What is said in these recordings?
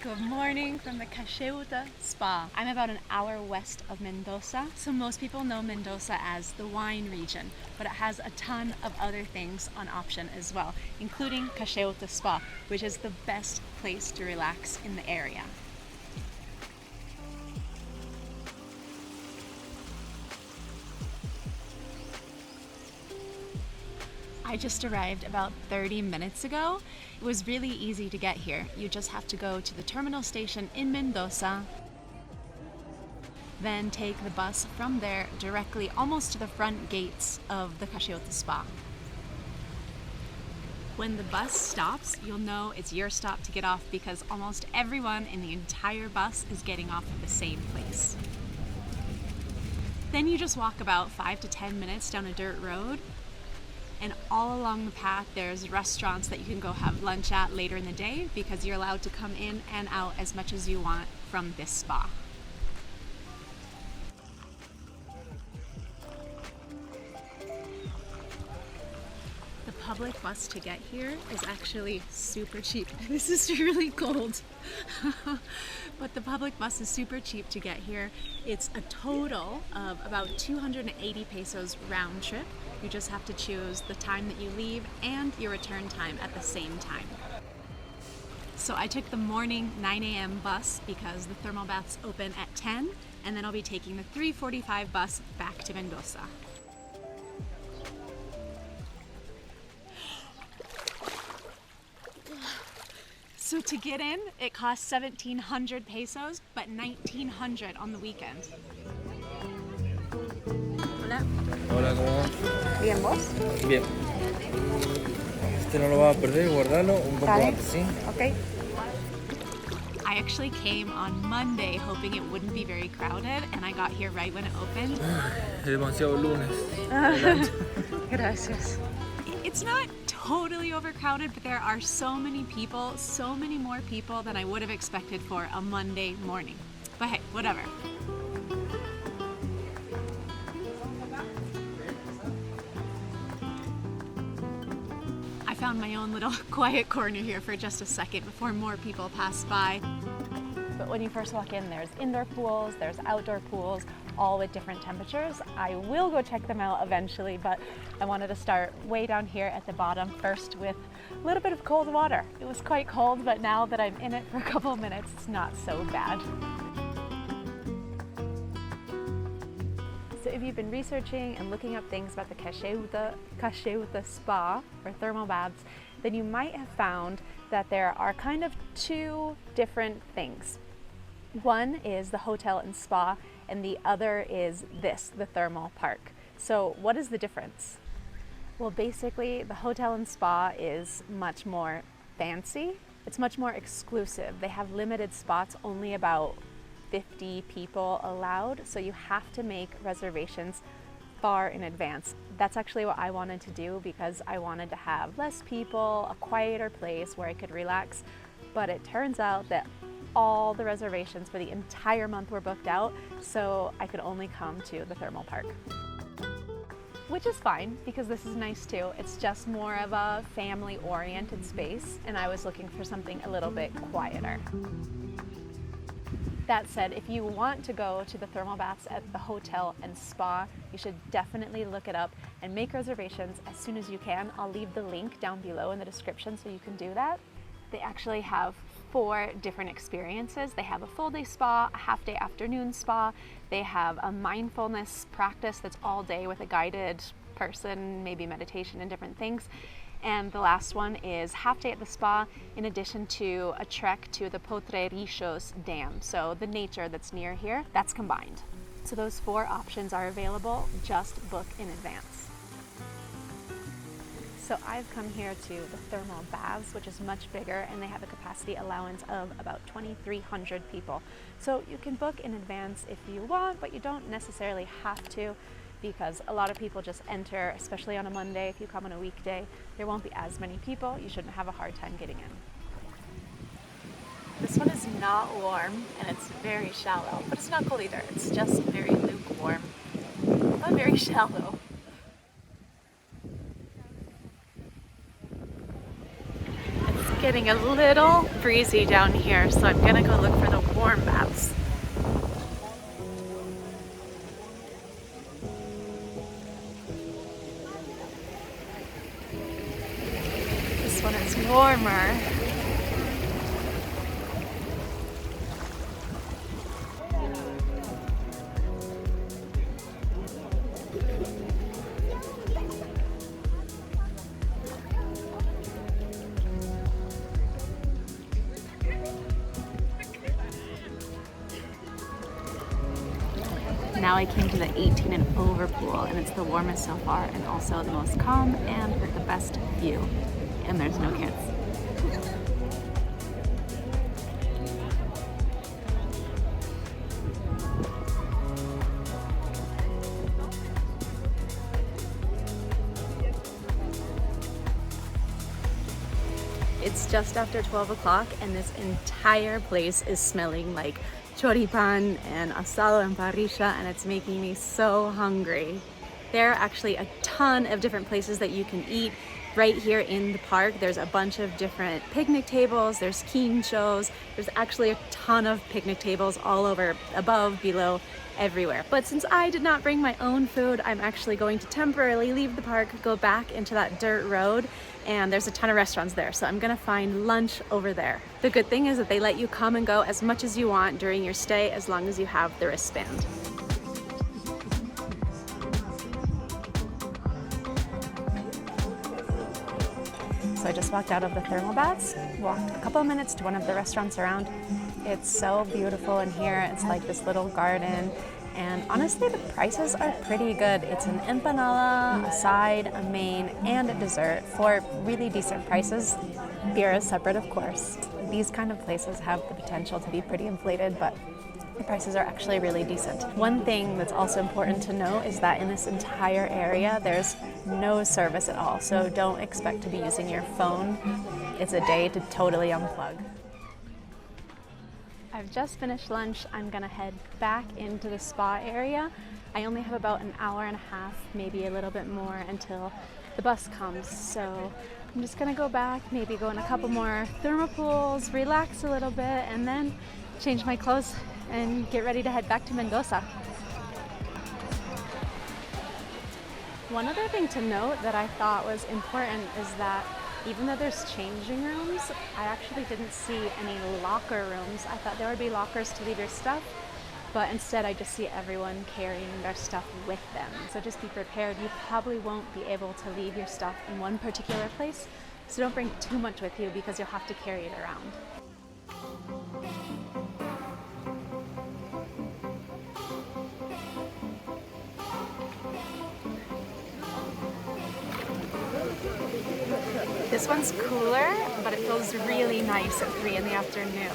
Good morning from the Cacheuta Spa. I'm about an hour west of Mendoza, so most people know Mendoza as the wine region, but it has a ton of other things on option as well, including Cacheuta Spa, which is the best place to relax in the area. I just arrived about 30 minutes ago. It was really easy to get here. You just have to go to the terminal station in Mendoza, then take the bus from there directly almost to the front gates of the Cacheuta Spa. When the bus stops, you'll know it's your stop to get off because almost everyone in the entire bus is getting off at the same place. Then you just walk about 5 to 10 minutes down a dirt road, and all along the path there's restaurants that you can go have lunch at later in the day because you're allowed to come in and out as much as you want from this spa. The public bus to get here is actually super cheap. This is really cold. But the public bus is super cheap to get here. It's a total of about 280 pesos round trip. You just have to choose the time that you leave and your return time at the same time. So I took the morning 9 a.m. bus because the thermal baths open at 10, and then I'll be taking the 3:45 bus back to Mendoza. So to get in, it costs 1,700 pesos, but 1,900 on the weekend. Hola. Hola, ¿cómo va? Bien, ¿vos? Bien. Este no lo vas a perder, guardalo un poco antes, ¿sí? Okay. I actually came on Monday hoping it wouldn't be very crowded, and I got here right when it opened. Es demasiado lunes. Adelante. Gracias. It's not totally overcrowded, but there are so many people, so many more people than I would have expected for a Monday morning. But hey, whatever. I found my own little quiet corner here for just a second before more people pass by. But when you first walk in, there's indoor pools, there's outdoor pools, all with different temperatures. I will go check them out eventually, but I wanted to start way down here at the bottom first with a little bit of cold water. It was quite cold, but now that I'm in it for a couple of minutes, it's not so bad. So if you've been researching and looking up things about the Cacheuta Spa or thermal baths, then you might have found that there are kind of two different things. One is the hotel and spa, and the other is this, the thermal park. So what is the difference? Well, basically, the hotel and spa is much more fancy. It's much more exclusive. They have limited spots, only about 50 people allowed, so you have to make reservations far in advance. That's actually what I wanted to do because I wanted to have less people, a quieter place where I could relax, but it turns out that all the reservations for the entire month were booked out, so I could only come to the thermal park. Which is fine because this is nice too. It's just more of a family-oriented space, and I was looking for something a little bit quieter. That said, if you want to go to the thermal baths at the hotel and spa, you should definitely look it up and make reservations as soon as you can. I'll leave the link down below in the description so you can do that. They actually have 4 different experiences. They have a full day spa, a half day afternoon spa. They have a mindfulness practice that's all day with a guided person, maybe meditation and different things. And the last one is half day at the spa in addition to a trek to the Potrerillos Dam. So the nature that's near here, that's combined. So those 4 options are available, just book in advance. So I've come here to the thermal baths, which is much bigger, and they have a capacity allowance of about 2,300 people. So you can book in advance if you want, but you don't necessarily have to, because a lot of people just enter, especially on a Monday. If you come on a weekday, there won't be as many people. You shouldn't have a hard time getting in. This one is not warm and it's very shallow, but it's not cold either. It's just very lukewarm, but very shallow. It's getting a little breezy down here, so I'm gonna go look for the warm baths. This one is warmer. Now I came to the 18 and over pool, and it's the warmest so far and also the most calm and with the best view. And there's no kids. It's just after 12 o'clock and this entire place is smelling like choripan and asado and parrilla, and it's making me so hungry. There are actually a ton of different places that you can eat right here in the park. There's a bunch of different picnic tables, there's quinchos, there's actually a ton of picnic tables all over, above, below, everywhere. But since I did not bring my own food, I'm actually going to temporarily leave the park, go back into that dirt road, and there's a ton of restaurants there, so I'm gonna find lunch over there. The good thing is that they let you come and go as much as you want during your stay, as long as you have the wristband. So I just walked out of the thermal baths, walked a couple of minutes to one of the restaurants around. It's so beautiful in here. It's like this little garden, and honestly the prices are pretty good. It's an empanada, a side, a main, and a dessert for really decent prices. Beer is separate, of course. These kind of places have the potential to be pretty inflated, but the prices are actually really decent. One thing that's also important to know is that in this entire area there's no service at all, so don't expect to be using your phone. It's a day to totally unplug. I've just finished lunch. I'm gonna head back into the spa area. I only have about an hour and a half, maybe a little bit more, until the bus comes, so I'm just gonna go back, maybe go in a couple more thermal pools, relax a little bit, and then change my clothes and get ready to head back to Mendoza. One other thing to note that I thought was important is that even though there's changing rooms, I actually didn't see any locker rooms. I thought there would be lockers to leave your stuff, but instead I just see everyone carrying their stuff with them. So just be prepared. You probably won't be able to leave your stuff in one particular place, so don't bring too much with you because you'll have to carry it around. This one's cooler, but it feels really nice at 3 in the afternoon.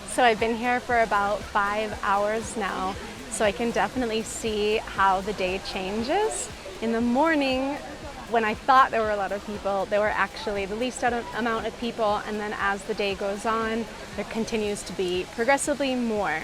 So I've been here for about 5 hours now, so I can definitely see how the day changes. In the morning, when I thought there were a lot of people, there were actually the least amount of people, and then as the day goes on, there continues to be progressively more.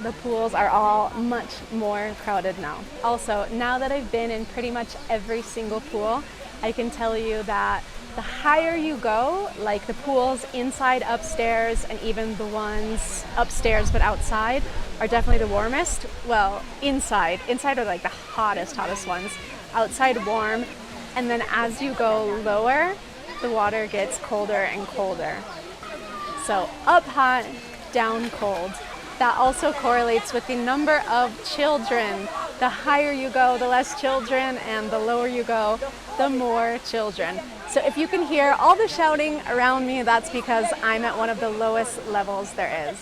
The pools are all much more crowded now. Also, now that I've been in pretty much every single pool, I can tell you that the higher you go, like the pools inside, upstairs, and even the ones upstairs but outside, are definitely the warmest. Well, inside are like the hottest ones. Outside warm, and then as you go lower, the water gets colder and colder. So up hot, down cold. That also correlates with the number of children. The higher you go, the less children, and the lower you go, the more children. So if you can hear all the shouting around me, that's because I'm at one of the lowest levels there is.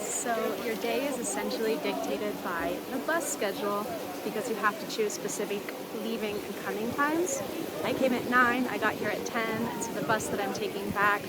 So your day is essentially dictated by the bus schedule because you have to choose specific leaving and coming times. I came at 9, I got here at 10, and so the bus that I'm taking back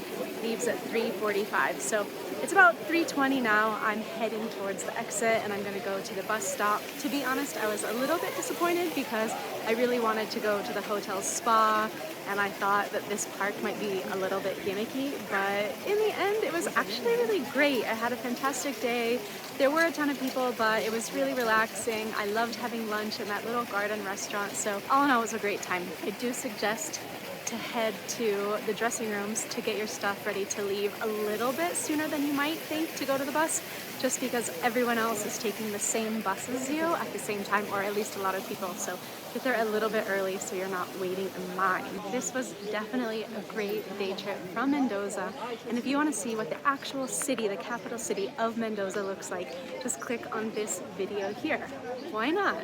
leaves at 3:45. So It's about 3:20 now. I'm heading towards the exit and I'm gonna go to the bus stop. To be honest, I was a little bit disappointed because I really wanted to go to the hotel spa and I thought that this park might be a little bit gimmicky, but in the end it was actually really great. I had a fantastic day. There were a ton of people, but it was really relaxing. I loved having lunch in that little garden restaurant, so all in all it was a great time. I do suggest to head to the dressing rooms to get your stuff ready to leave a little bit sooner than you might think to go to the bus, just because everyone else is taking the same bus as you at the same time, or at least a lot of people. So get there a little bit early so you're not waiting in line. This was definitely a great day trip from Mendoza, and if you want to see what the actual city, the capital city of Mendoza looks like, just click on this video here. Why not?